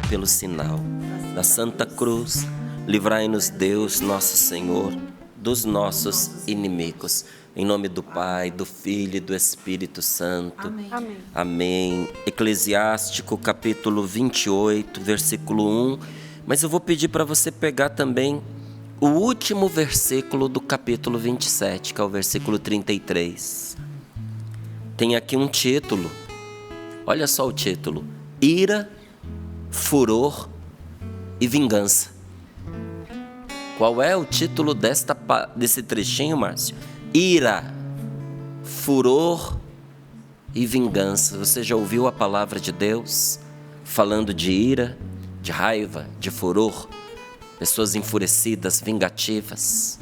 pelo sinal da Santa Cruz, livrai-nos Deus, nosso Senhor, dos nossos inimigos. Em nome do Pai, do Filho e do Espírito Santo. Amém. Amém. Eclesiástico, capítulo 28, versículo 1. Mas eu vou pedir para você pegar também o último versículo do capítulo 27, que é o versículo 33. Tem aqui um título. Olha só o título: ira, furor e vingança. Qual é o título desse trechinho, Márcio? Ira, furor e vingança. Você já ouviu a palavra de Deus falando de ira, de raiva, de furor? Pessoas enfurecidas, vingativas.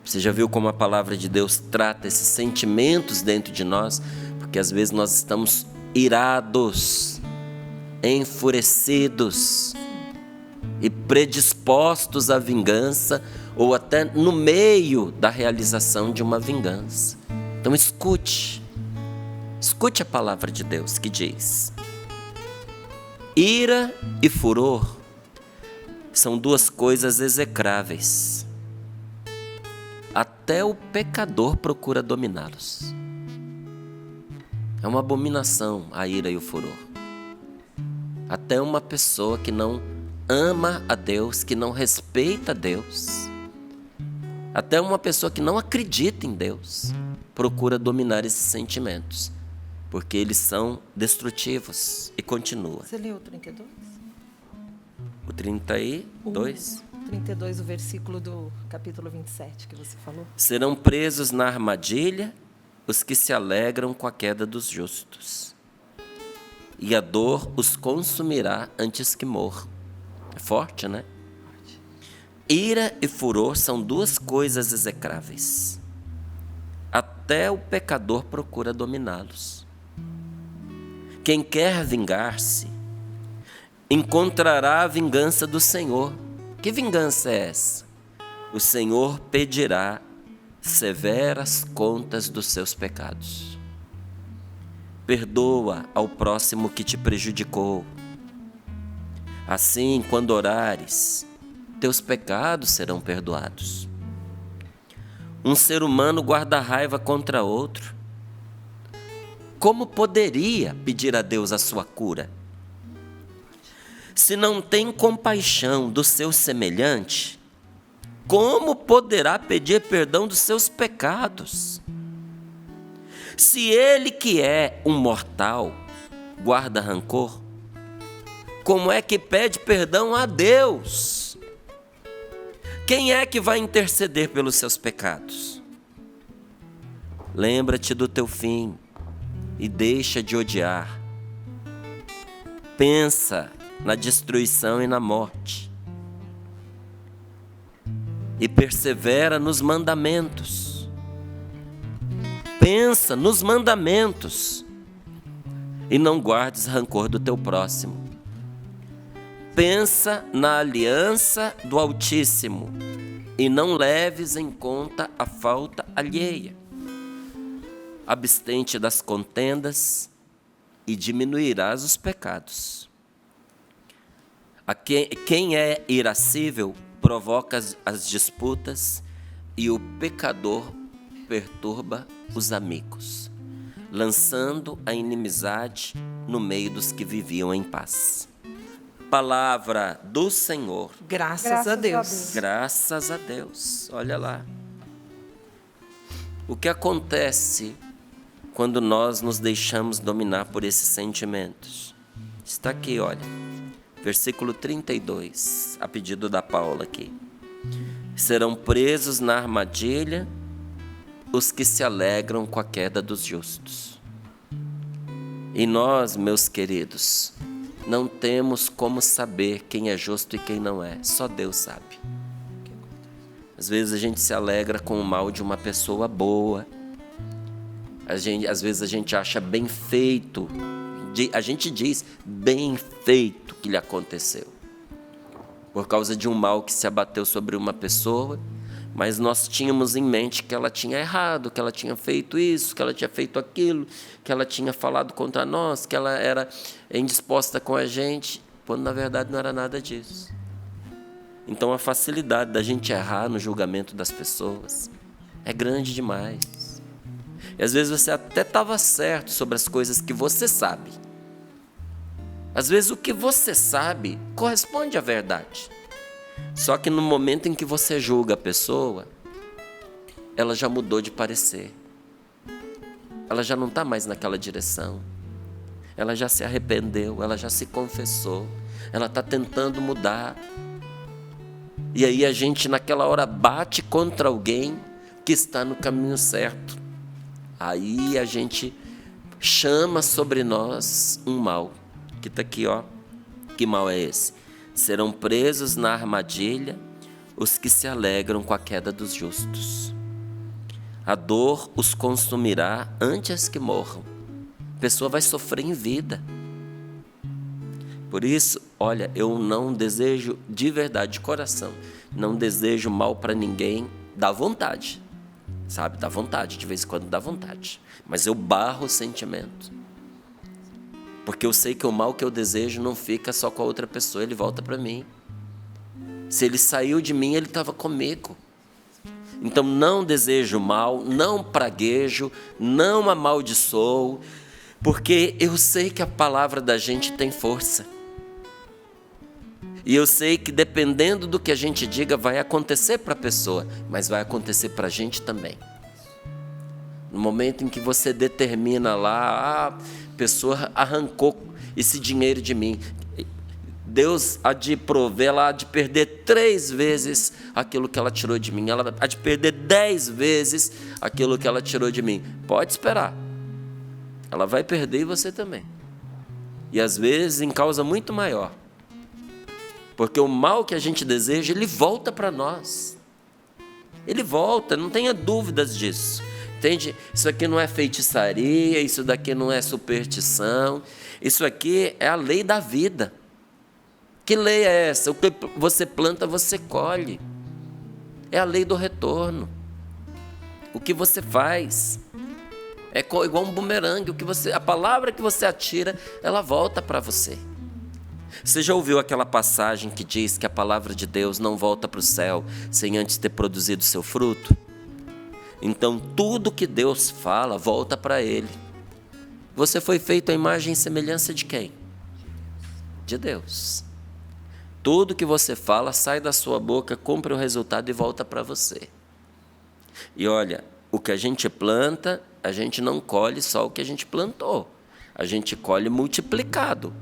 Você já viu como a palavra de Deus trata esses sentimentos dentro de nós? Porque às vezes nós estamos irados, enfurecidos e predispostos à vingança, ou até no meio da realização de uma vingança. Então escute a palavra de Deus que diz: ira e furor são duas coisas execráveis. Até o pecador procura dominá-los. É uma abominação a ira e o furor. Até uma pessoa que não ama a Deus, que não respeita a Deus, até uma pessoa que não acredita em Deus, procura dominar esses sentimentos, porque eles são destrutivos. E continua. Você leu o 32? O 32? 32, o versículo do capítulo 27 que você falou. Serão presos na armadilha os que se alegram com a queda dos justos, e a dor os consumirá antes que morram. É forte, né? Forte. Ira e furor são duas coisas execráveis. Até o pecador procura dominá-los. Quem quer vingar-se encontrará a vingança do Senhor. Que vingança é essa? O Senhor pedirá severas contas dos seus pecados. Perdoa ao próximo que te prejudicou. Assim, quando orares, teus pecados serão perdoados. Um ser humano guarda raiva contra outro. Como poderia pedir a Deus a sua cura? Se não tem compaixão do seu semelhante, como poderá pedir perdão dos seus pecados? Se ele, que é um mortal, guarda rancor, como é que pede perdão a Deus? Quem é que vai interceder pelos seus pecados? Lembra-te do teu fim e deixa de odiar. Pensa na destruição e na morte. E persevera nos mandamentos. Pensa nos mandamentos. E não guardes rancor do teu próximo. Pensa na aliança do Altíssimo. E não leves em conta a falta alheia. Abstente das contendas e diminuirás os pecados. Quem é irascível provoca as disputas, e o pecador perturba os amigos, lançando a inimizade no meio dos que viviam em paz. Palavra do Senhor. Graças a Deus. Graças a Deus. Olha lá. O que acontece quando nós nos deixamos dominar por esses sentimentos? Está aqui, olha. Versículo 32, a pedido da Paula aqui. Serão presos na armadilha os que se alegram com a queda dos justos. E nós, meus queridos, não temos como saber quem é justo e quem não é. Só Deus sabe. Às vezes a gente se alegra com o mal de uma pessoa boa. Às vezes a gente acha bem feito. A gente diz bem feito que lhe aconteceu. Por causa de um mal que se abateu sobre uma pessoa, mas nós tínhamos em mente que ela tinha errado, que ela tinha feito isso, que ela tinha feito aquilo, que ela tinha falado contra nós, que ela era indisposta com a gente. quando na verdade não era nada disso. Então a facilidade da gente errar no julgamento das pessoas é grande demais. E às vezes você até estava certo sobre as coisas que você sabe. Às vezes o que você sabe corresponde à verdade. Só que no momento em que você julga a pessoa, ela já mudou de parecer. Ela já não está mais naquela direção. Ela já se arrependeu, ela já se confessou. Ela está tentando mudar. E aí a gente naquela hora bate contra alguém que está no caminho certo. Aí a gente chama sobre nós um mal. Que está aqui, ó. Que mal é esse? Serão presos na armadilha os que se alegram com a queda dos justos. A dor os consumirá antes que morram. A pessoa vai sofrer em vida. Por isso, olha, eu não desejo de verdade, de coração, não desejo mal para ninguém, dá vontade, sabe? Dá vontade, de vez em quando dá vontade. Mas eu barro o sentimento. Porque eu sei que o mal que eu desejo não fica só com a outra pessoa, ele volta para mim. Se ele saiu de mim, ele estava comigo. Então não desejo mal, não praguejo, não amaldiçoo, porque eu sei que a palavra da gente tem força. E eu sei que dependendo do que a gente diga, vai acontecer para a pessoa, mas vai acontecer para a gente também. No momento em que você determina lá, a pessoa arrancou esse dinheiro de mim, Deus há de prover, ela há de perder 3 vezes aquilo que ela tirou de mim, ela há de perder 10 vezes aquilo que ela tirou de mim. Pode esperar, ela vai perder e você também. E às vezes em causa muito maior. Porque o mal que a gente deseja, ele volta para nós. Ele volta, não tenha dúvidas disso. Entende? Isso aqui não é feitiçaria, isso daqui não é superstição. Isso aqui é a lei da vida. Que lei é essa? O que você planta, você colhe. É a lei do retorno. O que você faz é igual um bumerangue. A palavra que você atira, ela volta para você. Você já ouviu aquela passagem que diz que a palavra de Deus não volta para o céu sem antes ter produzido seu fruto? Então, tudo que Deus fala, volta para Ele. Você foi feito à imagem e semelhança de quem? De Deus. Tudo que você fala, sai da sua boca, cumpre o resultado e volta para você. E olha, o que a gente planta, a gente não colhe só o que a gente plantou. A gente colhe multiplicado.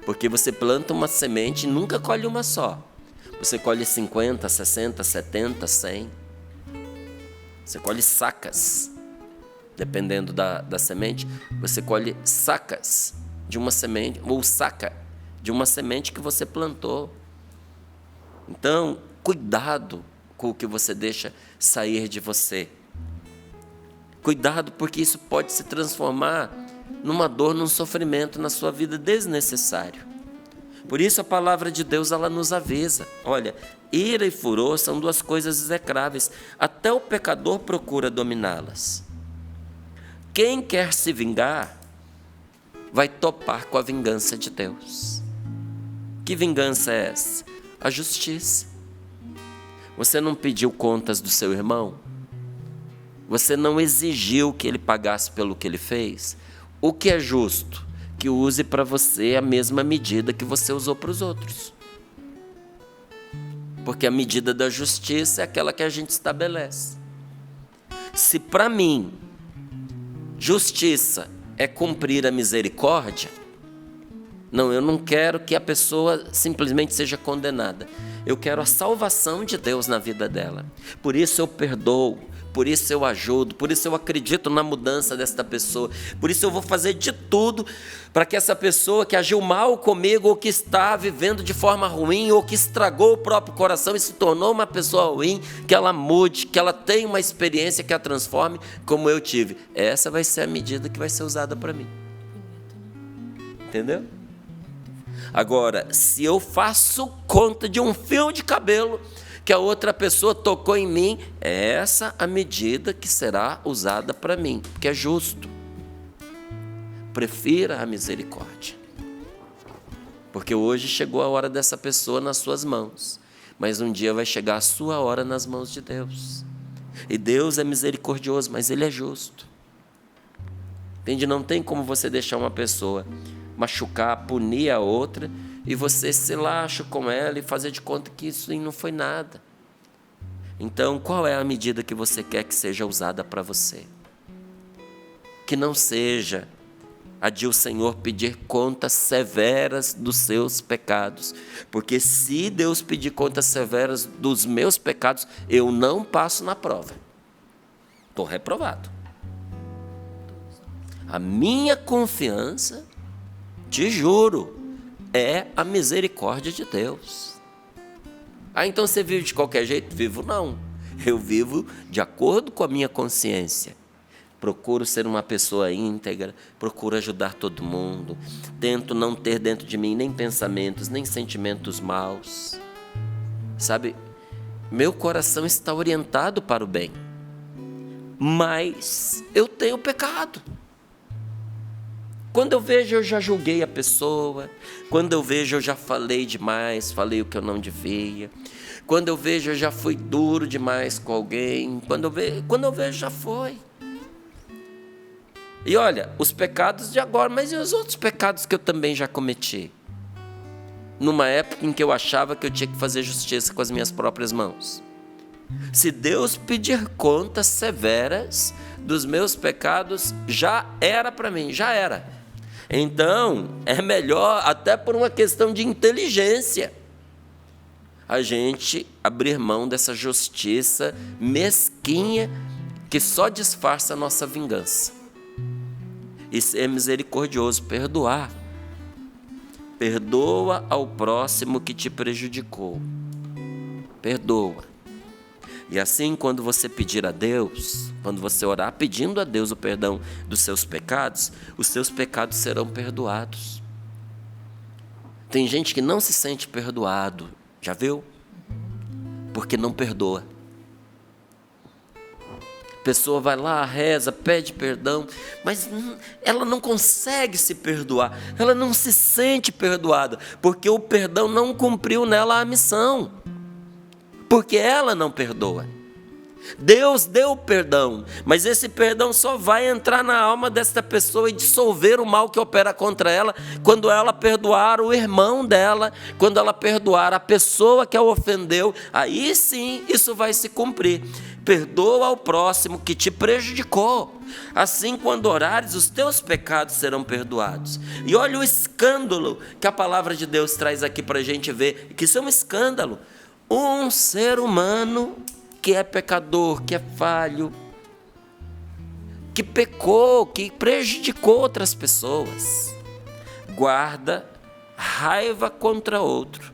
Porque você planta uma semente e nunca colhe uma só. Você colhe 50, 60, 70, 100. Você colhe sacas. Dependendo da semente, você colhe sacas de uma semente, ou saca de uma semente que você plantou. Então, cuidado com o que você deixa sair de você. Cuidado, porque isso pode se transformar numa dor, num sofrimento na sua vida desnecessário. Por isso a palavra de Deus, ela nos avisa. Olha, ira e furor são 2 coisas execráveis. Até o pecador procura dominá-las. Quem quer se vingar, vai topar com a vingança de Deus. Que vingança é essa? A justiça. Você não pediu contas do seu irmão? Você não exigiu que ele pagasse pelo que ele fez? O que é justo? Que use para você a mesma medida que você usou para os outros. Porque a medida da justiça é aquela que a gente estabelece. Se para mim, justiça é cumprir a misericórdia, não, eu não quero que a pessoa simplesmente seja condenada. Eu quero a salvação de Deus na vida dela. Por isso eu perdoo, por isso eu ajudo, por isso eu acredito na mudança desta pessoa. Por isso eu vou fazer de tudo para que essa pessoa que agiu mal comigo, ou que está vivendo de forma ruim, ou que estragou o próprio coração e se tornou uma pessoa ruim, que ela mude, que ela tenha uma experiência que a transforme como eu tive. Essa vai ser a medida que vai ser usada para mim. Entendeu? Agora, se eu faço conta de um fio de cabelo que a outra pessoa tocou em mim, é essa a medida que será usada para mim, porque é justo. Prefira a misericórdia. Porque hoje chegou a hora dessa pessoa nas suas mãos, mas um dia vai chegar a sua hora nas mãos de Deus. E Deus é misericordioso, mas Ele é justo. Entende? Não tem como você deixar uma pessoa machucar, punir a outra, e você se laxa com ela e fazer de conta que isso não foi nada. Então, qual é a medida que você quer que seja usada para você? Que não seja a de o Senhor pedir contas severas dos seus pecados. Porque se Deus pedir contas severas dos meus pecados, eu não passo na prova. Estou reprovado. A minha confiança, te juro, é a misericórdia de Deus. Ah, então você vive de qualquer jeito? Vivo não. Eu vivo de acordo com a minha consciência. Procuro ser uma pessoa íntegra, procuro ajudar todo mundo, tento não ter dentro de mim nem pensamentos, nem sentimentos maus. Sabe, meu coração está orientado para o bem, mas eu tenho pecado. Quando eu vejo, eu já julguei a pessoa. Quando eu vejo, eu já falei demais, falei o que eu não devia. Quando eu vejo, eu já fui duro demais com alguém. Quando eu vejo, já foi. E olha, os pecados de agora, mas e os outros pecados que eu também já cometi? Numa época em que eu achava que eu tinha que fazer justiça com as minhas próprias mãos. Se Deus pedir contas severas dos meus pecados, já era para mim, já era. Então, é melhor, até por uma questão de inteligência, a gente abrir mão dessa justiça mesquinha que só disfarça a nossa vingança. E ser misericordioso, perdoar. Perdoa ao próximo que te prejudicou. Perdoa. E assim, quando você pedir a Deus, quando você orar pedindo a Deus o perdão dos seus pecados, os seus pecados serão perdoados. Tem gente que não se sente perdoado, já viu? Porque não perdoa. A pessoa vai lá, reza, pede perdão, mas ela não consegue se perdoar, ela não se sente perdoada, porque o perdão não cumpriu nela a missão. Porque ela não perdoa. Deus deu o perdão, mas esse perdão só vai entrar na alma desta pessoa e dissolver o mal que opera contra ela quando ela perdoar o irmão dela, quando ela perdoar a pessoa que a ofendeu. Aí sim isso vai se cumprir. Perdoa ao próximo que te prejudicou. Assim, quando orares, os teus pecados serão perdoados. E olha o escândalo que a palavra de Deus traz aqui para a gente ver, que isso é um escândalo. Um ser humano que é pecador, que é falho, que pecou, que prejudicou outras pessoas, guarda raiva contra outro.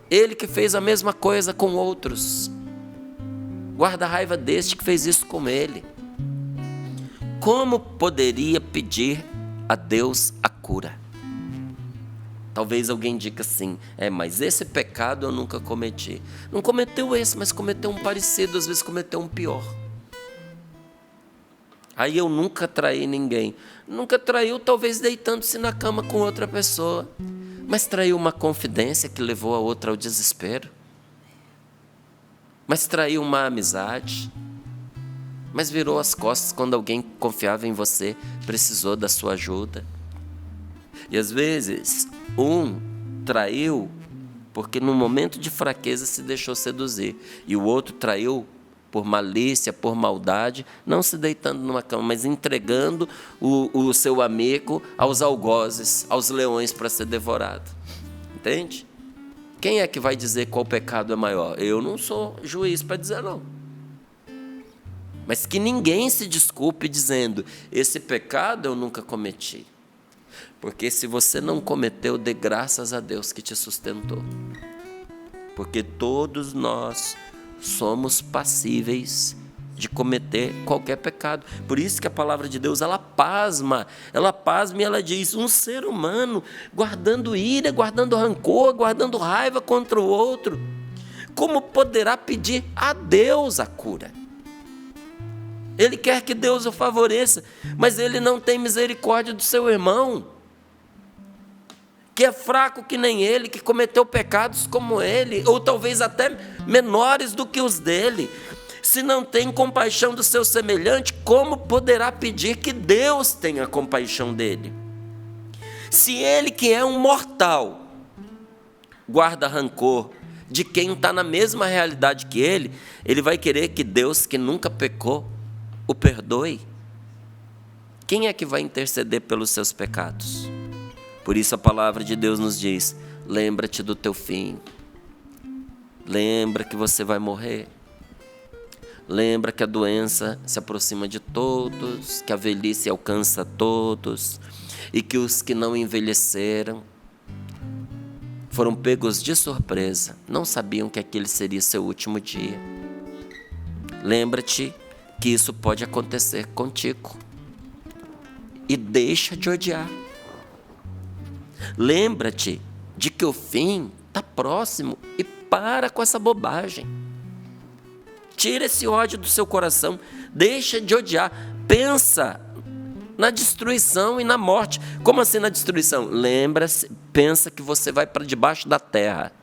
Ele que fez a mesma coisa com outros, guarda raiva deste que fez isso com ele. Como poderia pedir a Deus a cura? Talvez alguém diga assim, mas esse pecado eu nunca cometi. Não cometeu esse, mas cometeu um parecido, às vezes cometeu um pior. Aí eu nunca traí ninguém. Nunca traiu, talvez deitando-se na cama com outra pessoa. Mas traiu uma confidência que levou a outra ao desespero. Mas traiu uma amizade. Mas virou as costas quando alguém que confiava em você precisou da sua ajuda. E às vezes, um traiu porque no momento de fraqueza se deixou seduzir. E o outro traiu por malícia, por maldade, não se deitando numa cama, mas entregando o seu amigo aos algozes, aos leões para ser devorado. Entende? Quem é que vai dizer qual pecado é maior? Eu não sou juiz para dizer não. Mas que ninguém se desculpe dizendo, esse pecado eu nunca cometi. Porque se você não cometeu, dê graças a Deus que te sustentou. Porque todos nós somos passíveis de cometer qualquer pecado. Por isso que a palavra de Deus, ela pasma e ela diz, um ser humano guardando ira, guardando rancor, guardando raiva contra o outro, como poderá pedir a Deus a cura? Ele quer que Deus o favoreça, mas ele não tem misericórdia do seu irmão. que é fraco que nem ele, que cometeu pecados como ele, ou talvez até menores do que os dele. Se não tem compaixão do seu semelhante, como poderá pedir que Deus tenha compaixão dele? Se ele, que é um mortal, guarda rancor de quem está na mesma realidade que ele vai querer que Deus, que nunca pecou, o perdoe? Quem é que vai interceder pelos seus pecados? Por isso a palavra de Deus nos diz: lembra-te do teu fim. Lembra que você vai morrer. Lembra que a doença se aproxima de todos, que a velhice alcança todos, e que os que não envelheceram foram pegos de surpresa, não sabiam que aquele seria seu último dia. Lembra-te que isso pode acontecer contigo. E deixa de odiar. Lembra-te de que o fim está próximo e para com essa bobagem. Tira esse ódio do seu coração, deixa de odiar, pensa na destruição e na morte. Como assim na destruição? Lembra-se, pensa que você vai para debaixo da terra,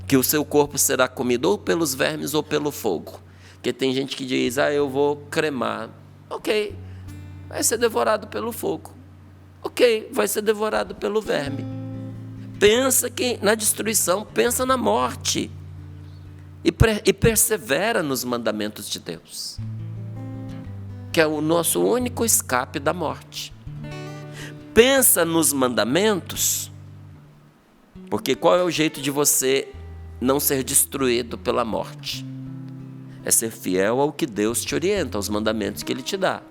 que o seu corpo será comido ou pelos vermes ou pelo fogo. Porque tem gente que diz: eu vou cremar. Ok, vai ser devorado pelo fogo. Ok, vai ser devorado pelo verme. Pensa que na destruição, pensa na morte. E persevera nos mandamentos de Deus, que é o nosso único escape da morte. Pensa nos mandamentos, porque qual é o jeito de você não ser destruído pela morte? É ser fiel ao que Deus te orienta, aos mandamentos que Ele te dá,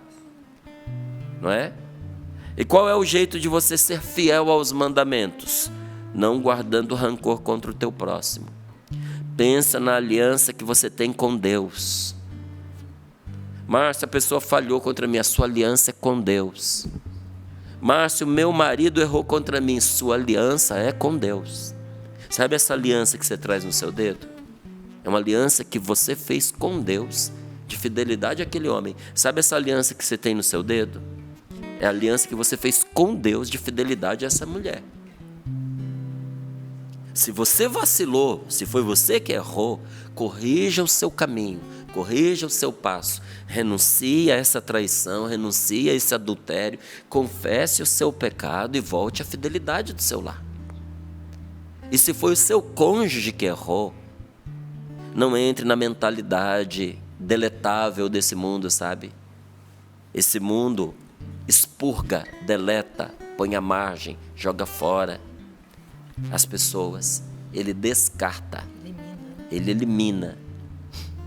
não é? E qual é o jeito de você ser fiel aos mandamentos? Não guardando rancor contra o teu próximo. Pensa na aliança que você tem com Deus. Márcio, a pessoa falhou contra mim, a sua aliança é com Deus. Márcio, meu marido errou contra mim, sua aliança é com Deus. Sabe essa aliança que você traz no seu dedo? É uma aliança que você fez com Deus, de fidelidade àquele homem. Sabe essa aliança que você tem no seu dedo? É a aliança que você fez com Deus, de fidelidade a essa mulher. Se você vacilou, se foi você que errou, corrija o seu caminho, corrija o seu passo, renuncie a essa traição, renuncie a esse adultério, confesse o seu pecado e volte à fidelidade do seu lar. E se foi o seu cônjuge que errou, não entre na mentalidade deletável desse mundo, sabe? Esse mundo expurga, deleta, põe à margem, joga fora as pessoas, ele descarta, ele elimina.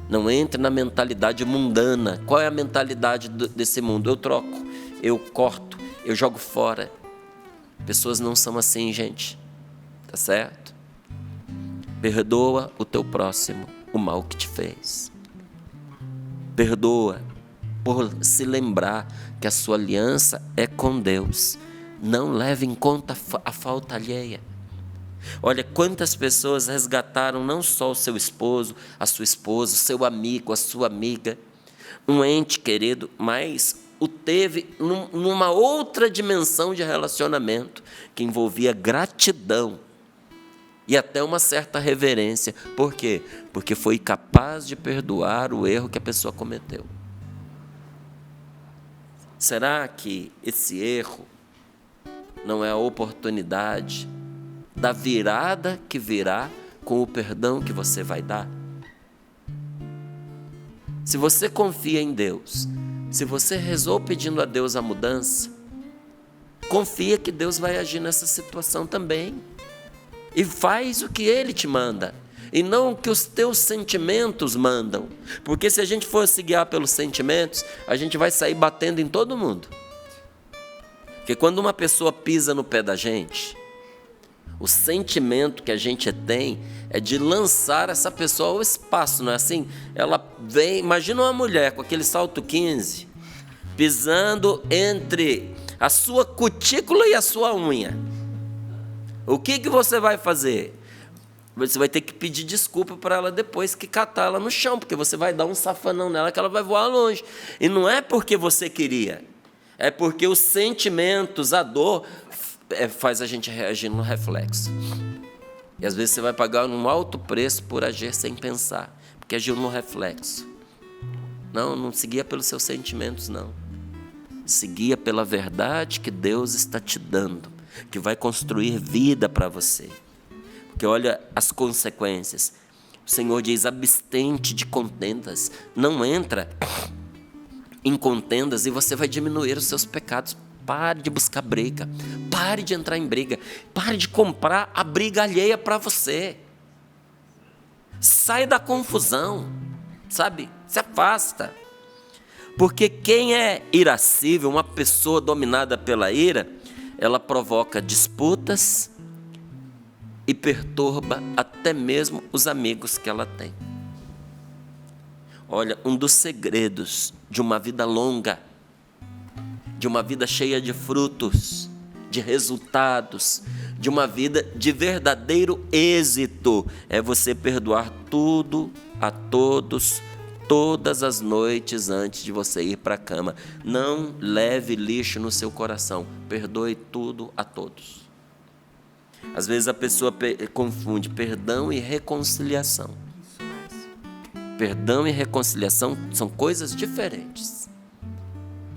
Não entre na mentalidade mundana. Qual é a mentalidade desse mundo? Eu troco, eu corto, eu jogo fora. Pessoas não são assim, gente, tá certo? Perdoa o teu próximo o mal que te fez. Perdoa por se lembrar que a sua aliança é com Deus. Não leve em conta a falta alheia. Olha quantas pessoas resgataram não só o seu esposo, a sua esposa, o seu amigo, a sua amiga, um ente querido, mas o teve numa outra dimensão de relacionamento que envolvia gratidão e até uma certa reverência. Por quê? Porque foi capaz de perdoar o erro que a pessoa cometeu. Será que esse erro não é a oportunidade da virada que virá com o perdão que você vai dar? Se você confia em Deus, se você rezou pedindo a Deus a mudança, confia que Deus vai agir nessa situação também. E faz o que Ele te manda, e não o que os teus sentimentos mandam. Porque se a gente for se guiar pelos sentimentos, a gente vai sair batendo em todo mundo. Porque quando uma pessoa pisa no pé da gente, o sentimento que a gente tem é de lançar essa pessoa ao espaço, não é assim? Ela vem, imagina uma mulher com aquele salto 15, pisando entre a sua cutícula e a sua unha. O que você vai fazer? Você vai ter que pedir desculpa para ela depois que catar ela no chão, porque você vai dar um safanão nela que ela vai voar longe. E não é porque você queria, é porque os sentimentos, a dor, faz a gente reagir no reflexo. E às vezes você vai pagar um alto preço por agir sem pensar, porque agiu no reflexo. Não seguia pelos seus sentimentos, não. Seguia pela verdade que Deus está te dando, que vai construir vida para você. Porque olha as consequências. O Senhor diz: abstente de contendas. Não entra em contendas e você vai diminuir os seus pecados. Pare de buscar briga. Pare de entrar em briga. Pare de comprar a briga alheia para você. Sai da confusão, sabe? Se afasta. Porque quem é irascível, uma pessoa dominada pela ira, ela provoca disputas e perturba até mesmo os amigos que ela tem. Olha, um dos segredos de uma vida longa, de uma vida cheia de frutos, de resultados, de uma vida de verdadeiro êxito, é você perdoar tudo a todos, todas as noites antes de você ir para a cama. Não leve lixo no seu coração, perdoe tudo a todos. Às vezes a pessoa confunde perdão e reconciliação. Perdão e reconciliação são coisas diferentes.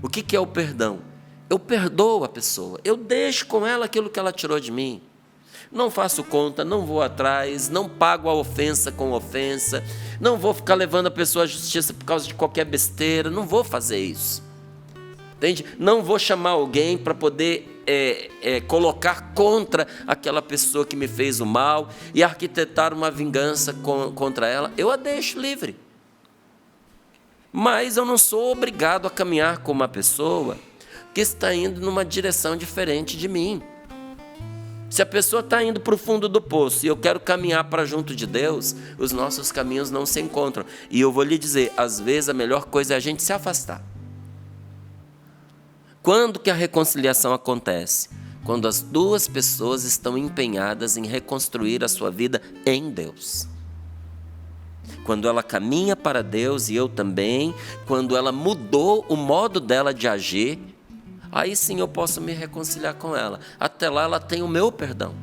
O que é o perdão? Eu perdoo a pessoa, eu deixo com ela aquilo que ela tirou de mim. Não faço conta, não vou atrás, não pago a ofensa com ofensa, não vou ficar levando a pessoa à justiça por causa de qualquer besteira, não vou fazer isso. Entende? Não vou chamar alguém para poder colocar contra aquela pessoa que me fez o mal e arquitetar uma vingança contra ela. Eu a deixo livre. Mas eu não sou obrigado a caminhar com uma pessoa que está indo numa direção diferente de mim. Se a pessoa está indo para o fundo do poço e eu quero caminhar para junto de Deus, os nossos caminhos não se encontram. E eu vou lhe dizer, às vezes a melhor coisa é a gente se afastar. Quando que a reconciliação acontece? Quando as duas pessoas estão empenhadas em reconstruir a sua vida em Deus. Quando ela caminha para Deus e eu também, quando ela mudou o modo dela de agir, aí sim eu posso me reconciliar com ela. Até lá ela tem o meu perdão,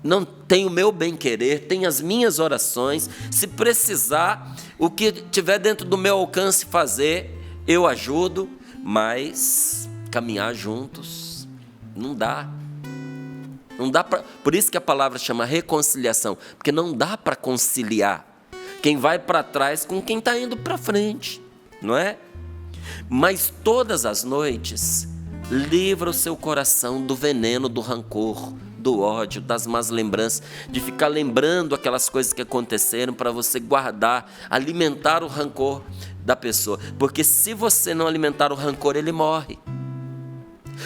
não tem o meu bem-querer, tem as minhas orações. Se precisar, o que tiver dentro do meu alcance fazer, eu ajudo, mas caminhar juntos não dá. Não dá pra, por isso que a palavra chama reconciliação, porque não dá para conciliar quem vai para trás com quem está indo para frente, não é? Mas todas as noites, livra o seu coração do veneno, do rancor, do ódio, das más lembranças, de ficar lembrando aquelas coisas que aconteceram para você guardar, alimentar o rancor da pessoa. Porque se você não alimentar o rancor, ele morre.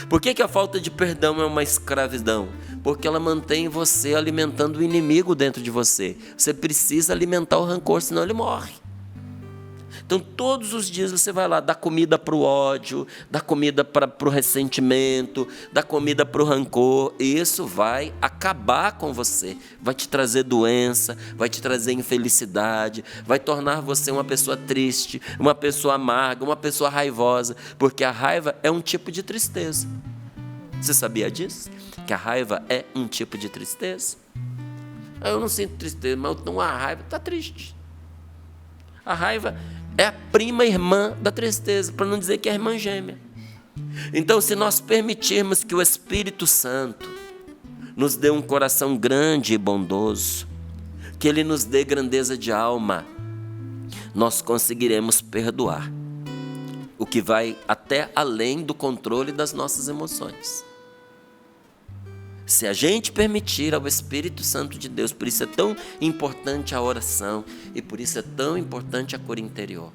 Por que a falta de perdão é uma escravidão? Porque ela mantém você alimentando o inimigo dentro de você. Você precisa alimentar o rancor, senão ele morre. Então todos os dias você vai lá, dá comida para o ódio, dá comida para o ressentimento, dá comida para o rancor. E isso vai acabar com você, vai te trazer doença, vai te trazer infelicidade, vai tornar você uma pessoa triste, uma pessoa amarga, uma pessoa raivosa, porque a raiva é um tipo de tristeza. Você sabia disso? Que a raiva é um tipo de tristeza? Eu não sinto tristeza, mas eu tenho uma raiva, está triste. A raiva é a prima irmã da tristeza, para não dizer que é a irmã gêmea. Então, se nós permitirmos que o Espírito Santo nos dê um coração grande e bondoso, que Ele nos dê grandeza de alma, nós conseguiremos perdoar, o que vai até além do controle das nossas emoções. Se a gente permitir ao Espírito Santo de Deus, por isso é tão importante a oração e por isso é tão importante a cura interior.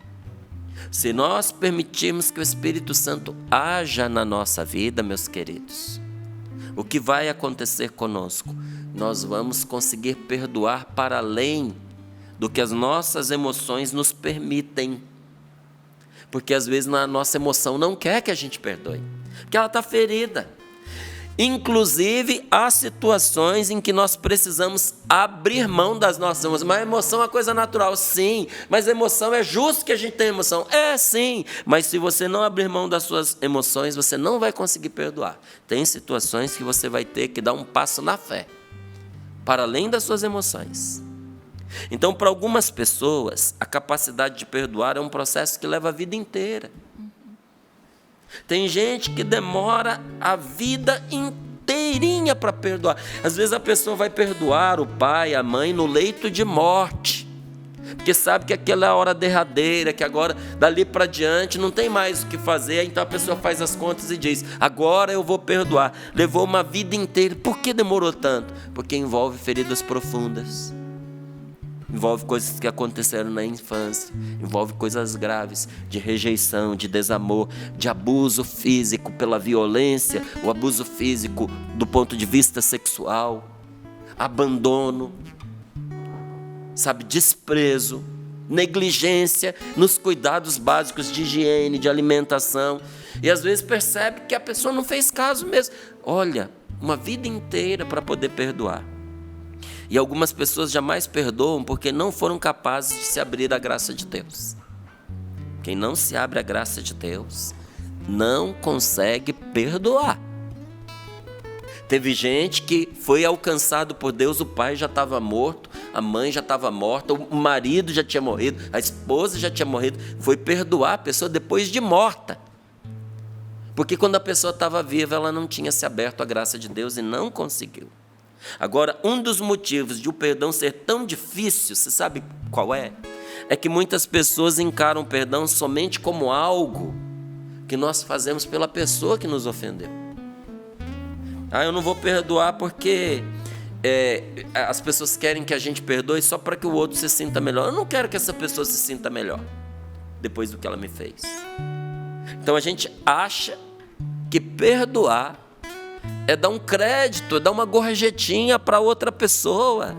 Se nós permitirmos que o Espírito Santo haja na nossa vida, meus queridos, o que vai acontecer conosco? Nós vamos conseguir perdoar para além do que as nossas emoções nos permitem. Porque às vezes a nossa emoção não quer que a gente perdoe, porque ela está ferida. Inclusive, há situações em que nós precisamos abrir mão das nossas emoções. Mas a emoção é uma coisa natural, sim. Mas a emoção, é justo que a gente tenha emoção? É, sim. Mas se você não abrir mão das suas emoções, você não vai conseguir perdoar. Tem situações que você vai ter que dar um passo na fé, para além das suas emoções. Então, para algumas pessoas, a capacidade de perdoar é um processo que leva a vida inteira. Tem gente que demora a vida inteirinha para perdoar. Às vezes a pessoa vai perdoar o pai, a mãe no leito de morte, porque sabe que aquela é a hora derradeira, que agora, dali para diante, não tem mais o que fazer. Então a pessoa faz as contas e diz: agora eu vou perdoar. Levou uma vida inteira. Por que demorou tanto? Porque envolve feridas profundas. Envolve coisas que aconteceram na infância, envolve coisas graves, de rejeição, de desamor, de abuso físico pela violência, o abuso físico do ponto de vista sexual, abandono, desprezo, negligência nos cuidados básicos de higiene, de alimentação. E às vezes percebe que a pessoa não fez caso mesmo. Olha, uma vida inteira para poder perdoar. E algumas pessoas jamais perdoam porque não foram capazes de se abrir à graça de Deus. Quem não se abre à graça de Deus não consegue perdoar. Teve gente que foi alcançado por Deus, o pai já estava morto, a mãe já estava morta, o marido já tinha morrido, a esposa já tinha morrido, foi perdoar a pessoa depois de morta. Porque quando a pessoa estava viva, ela não tinha se aberto à graça de Deus e não conseguiu. Agora, um dos motivos de o perdão ser tão difícil, você sabe qual é? É que muitas pessoas encaram o perdão somente como algo que nós fazemos pela pessoa que nos ofendeu. Eu não vou perdoar porque as pessoas querem que a gente perdoe só para que o outro se sinta melhor. Eu não quero que essa pessoa se sinta melhor depois do que ela me fez. Então a gente acha que perdoar é dar um crédito, é dar uma gorjetinha para outra pessoa.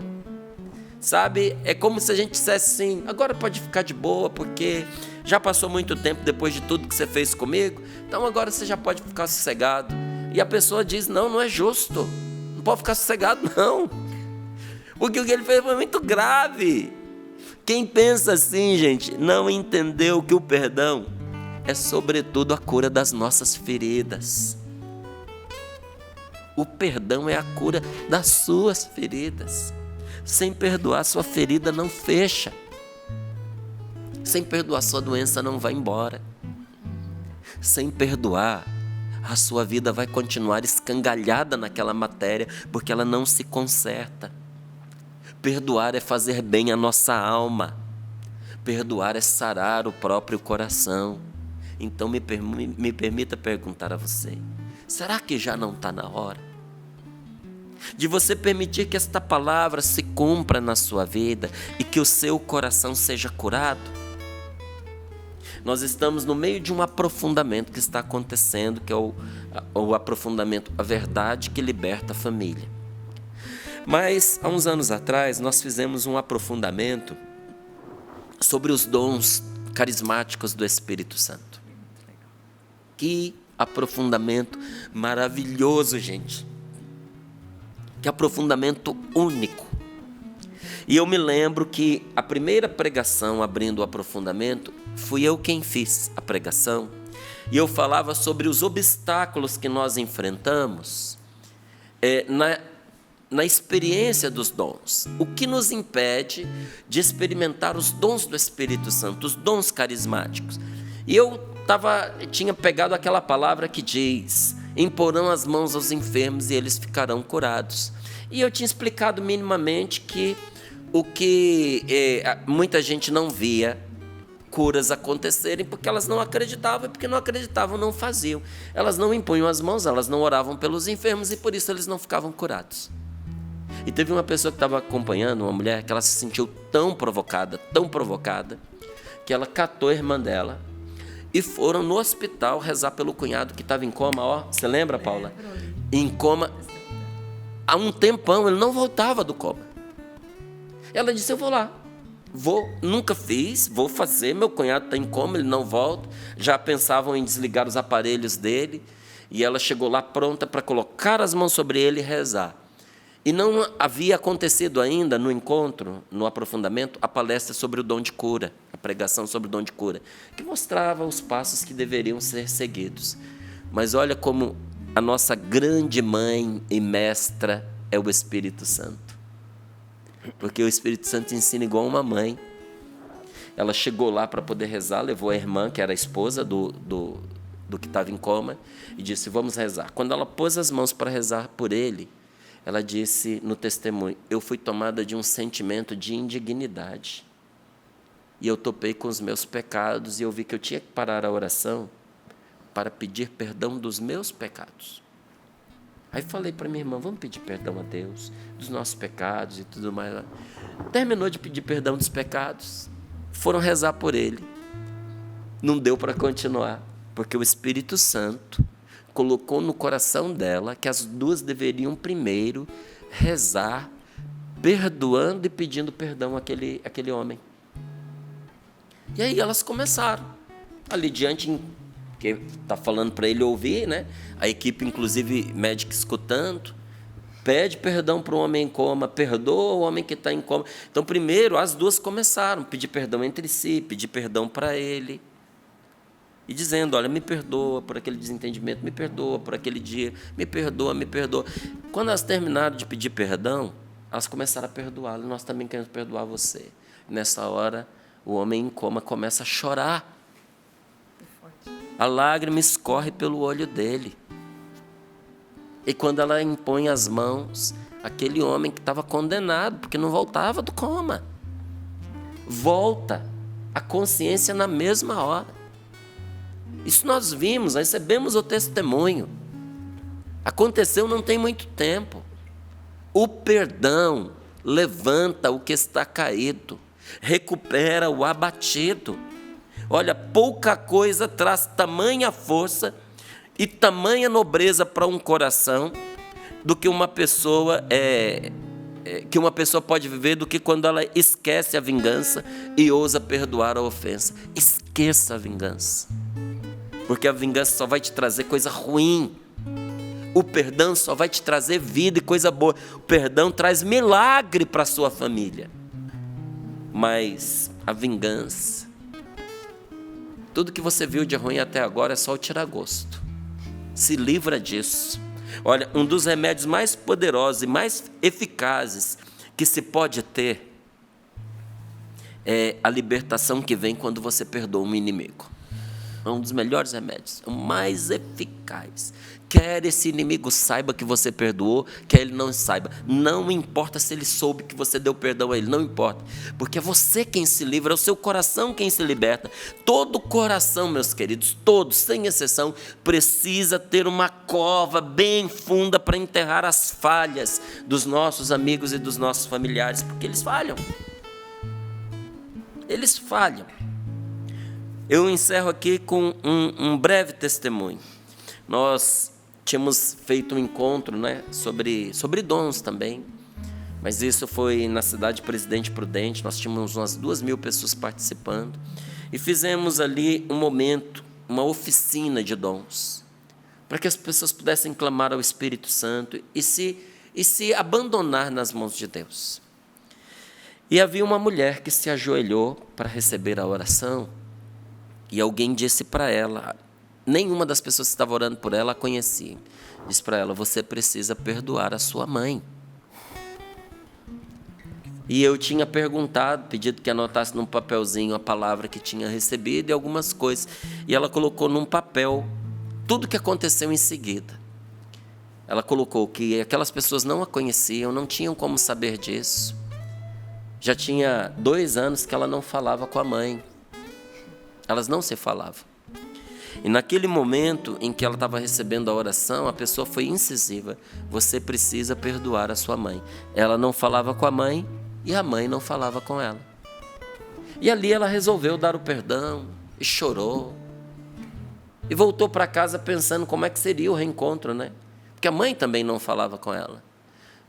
É como se a gente dissesse assim: agora pode ficar de boa, porque já passou muito tempo depois de tudo que você fez comigo, então agora você já pode ficar sossegado. E a pessoa diz: não é justo, não pode ficar sossegado não, porque o que ele fez foi muito grave. Quem pensa assim, gente, não entendeu que o perdão é sobretudo a cura das nossas feridas. O perdão é a cura das suas feridas. Sem perdoar, sua ferida não fecha. Sem perdoar, sua doença não vai embora. Sem perdoar, a sua vida vai continuar escangalhada naquela matéria, porque ela não se conserta. Perdoar é fazer bem à nossa alma. Perdoar é sarar o próprio coração. Então me permita perguntar a você: será que já não está na hora de você permitir que esta palavra se cumpra na sua vida e que o seu coração seja curado? Nós estamos no meio de um aprofundamento que está acontecendo, que é o aprofundamento, a verdade que liberta a família. Mas, há uns anos atrás, nós fizemos um aprofundamento sobre os dons carismáticos do Espírito Santo. Que aprofundamento maravilhoso, gente. Que aprofundamento único. E eu me lembro que a primeira pregação abrindo o aprofundamento, fui eu quem fiz a pregação. E eu falava sobre os obstáculos que nós enfrentamos na experiência dos dons. O que nos impede de experimentar os dons do Espírito Santo, os dons carismáticos. E eu tinha pegado aquela palavra que diz: imporão as mãos aos enfermos e eles ficarão curados. E eu tinha explicado minimamente que o que muita gente não via curas acontecerem porque elas não acreditavam, e porque não acreditavam não faziam. Elas não impunham as mãos, elas não oravam pelos enfermos e por isso eles não ficavam curados. E teve uma pessoa que estava acompanhando, uma mulher, que ela se sentiu tão provocada, que ela catou a irmã dela e foram no hospital rezar pelo cunhado que estava em coma. Você lembra, Paula? Em coma há um tempão, ele não voltava do coma. Ela disse: eu vou lá, nunca fiz, vou fazer, meu cunhado está em coma, ele não volta. Já pensavam em desligar os aparelhos dele. E ela chegou lá pronta para colocar as mãos sobre ele e rezar. E não havia acontecido ainda no encontro, no aprofundamento, a palestra sobre o dom de cura, a pregação sobre o dom de cura, que mostrava os passos que deveriam ser seguidos. Mas olha como a nossa grande mãe e mestra é o Espírito Santo. Porque o Espírito Santo ensina igual uma mãe. Ela chegou lá para poder rezar, levou a irmã, que era a esposa do que estava em coma, e disse, vamos rezar. Quando ela pôs as mãos para rezar por ele, ela disse no testemunho, eu fui tomada de um sentimento de indignidade. E eu topei com os meus pecados, e eu vi que eu tinha que parar a oração para pedir perdão dos meus pecados. Aí falei para minha irmã, vamos pedir perdão a Deus dos nossos pecados e tudo mais. Terminou de pedir perdão dos pecados, foram rezar por ele. Não deu para continuar, porque o Espírito Santo colocou no coração dela que as duas deveriam primeiro rezar, perdoando e pedindo perdão àquele homem. E aí elas começaram. Ali diante, que está falando para ele ouvir, né? A equipe, inclusive, médica escutando, pede perdão para o homem em coma, perdoa o homem que está em coma. Então, primeiro, as duas começaram a pedir perdão entre si, pedir perdão para ele. E dizendo, olha, me perdoa por aquele desentendimento, me perdoa por aquele dia, me perdoa, me perdoa. Quando elas terminaram de pedir perdão, elas começaram a perdoá-lo. Nós também queremos perdoar você. Nessa hora, o homem em coma começa a chorar. A lágrima escorre pelo olho dele. E quando ela impõe as mãos, aquele homem que estava condenado, porque não voltava do coma, volta a consciência na mesma hora. Isso nós vimos, nós recebemos o testemunho. Aconteceu não tem muito tempo. O perdão levanta o que está caído, recupera o abatido. Olha, pouca coisa traz tamanha força e tamanha nobreza para um coração do que uma pessoa pode viver, do que quando ela esquece a vingança e ousa perdoar a ofensa. Esqueça a vingança. Porque a vingança só vai te trazer coisa ruim. O perdão só vai te trazer vida e coisa boa. O perdão traz milagre para a sua família. Mas a vingança, tudo que você viu de ruim até agora é só o tira-gosto. Se livra disso. Olha, um dos remédios mais poderosos e mais eficazes que se pode ter é a libertação que vem quando você perdoa um inimigo. É um dos melhores remédios, o mais eficaz. Quer esse inimigo saiba que você perdoou, quer ele não saiba. Não importa se ele soube que você deu perdão a ele, não importa. Porque é você quem se livra, é o seu coração quem se liberta. Todo coração, meus queridos, todos, sem exceção, precisa ter uma cova bem funda para enterrar as falhas dos nossos amigos e dos nossos familiares, porque eles falham. Eles falham. Eu encerro aqui com um breve testemunho. Nós tínhamos feito um encontro, né, sobre dons também, mas isso foi na cidade de Presidente Prudente. Nós tínhamos umas 2.000 pessoas participando e fizemos ali um momento, uma oficina de dons, para que as pessoas pudessem clamar ao Espírito Santo e se abandonar nas mãos de Deus. E havia uma mulher que se ajoelhou para receber a oração. E alguém disse para ela, nenhuma das pessoas que estavam orando por ela a conhecia. Disse para ela, você precisa perdoar a sua mãe. E eu tinha perguntado, pedido que anotasse num papelzinho a palavra que tinha recebido e algumas coisas. E ela colocou num papel tudo o que aconteceu em seguida. Ela colocou que aquelas pessoas não a conheciam, não tinham como saber disso. Já tinha 2 anos que ela não falava com a mãe. Elas não se falavam. E naquele momento em que ela estava recebendo a oração, a pessoa foi incisiva. Você precisa perdoar a sua mãe. Ela não falava com a mãe e a mãe não falava com ela. E ali ela resolveu dar o perdão e chorou. E voltou para casa pensando como é que seria o reencontro, né? Porque a mãe também não falava com ela.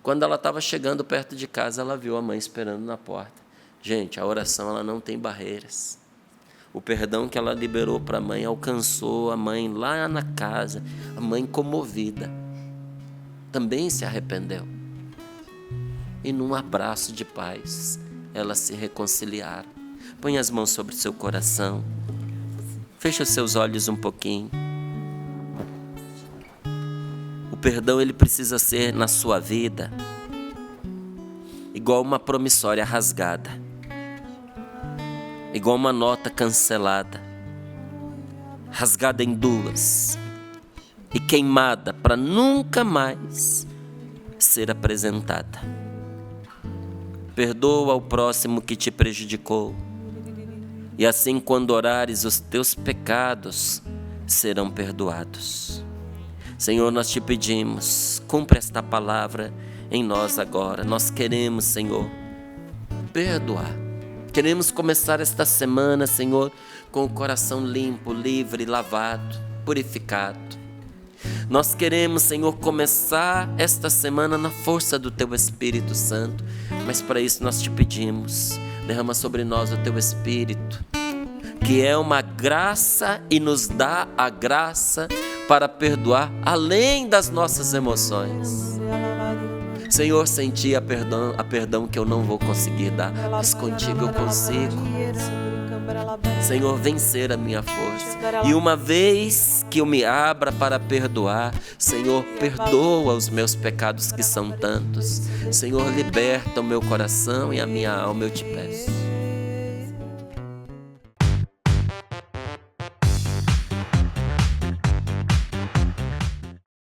Quando ela estava chegando perto de casa, ela viu a mãe esperando na porta. Gente, a oração ela não tem barreiras. O perdão que ela liberou para a mãe alcançou a mãe lá na casa. A mãe comovida também se arrependeu. E num abraço de paz, elas se reconciliaram. Põe as mãos sobre o seu coração. Feche os seus olhos um pouquinho. O perdão, ele precisa ser na sua vida igual uma promissória rasgada, igual uma nota cancelada, rasgada em duas e queimada para nunca mais ser apresentada. Perdoa ao próximo que te prejudicou, e assim, quando orares, os teus pecados serão perdoados. Senhor, nós te pedimos, cumpre esta palavra em nós agora. Nós queremos, Senhor, perdoar. Queremos começar esta semana, Senhor, com o coração limpo, livre, lavado, purificado. Nós queremos, Senhor, começar esta semana na força do Teu Espírito Santo. Mas para isso nós te pedimos, derrama sobre nós o Teu Espírito, que é uma graça e nos dá a graça para perdoar além das nossas emoções. Senhor, sem Ti há perdão que eu não vou conseguir dar, mas contigo eu consigo. Senhor, vencer a minha força. E uma vez que eu me abra para perdoar, Senhor, perdoa os meus pecados que são tantos. Senhor, liberta o meu coração e a minha alma, eu te peço.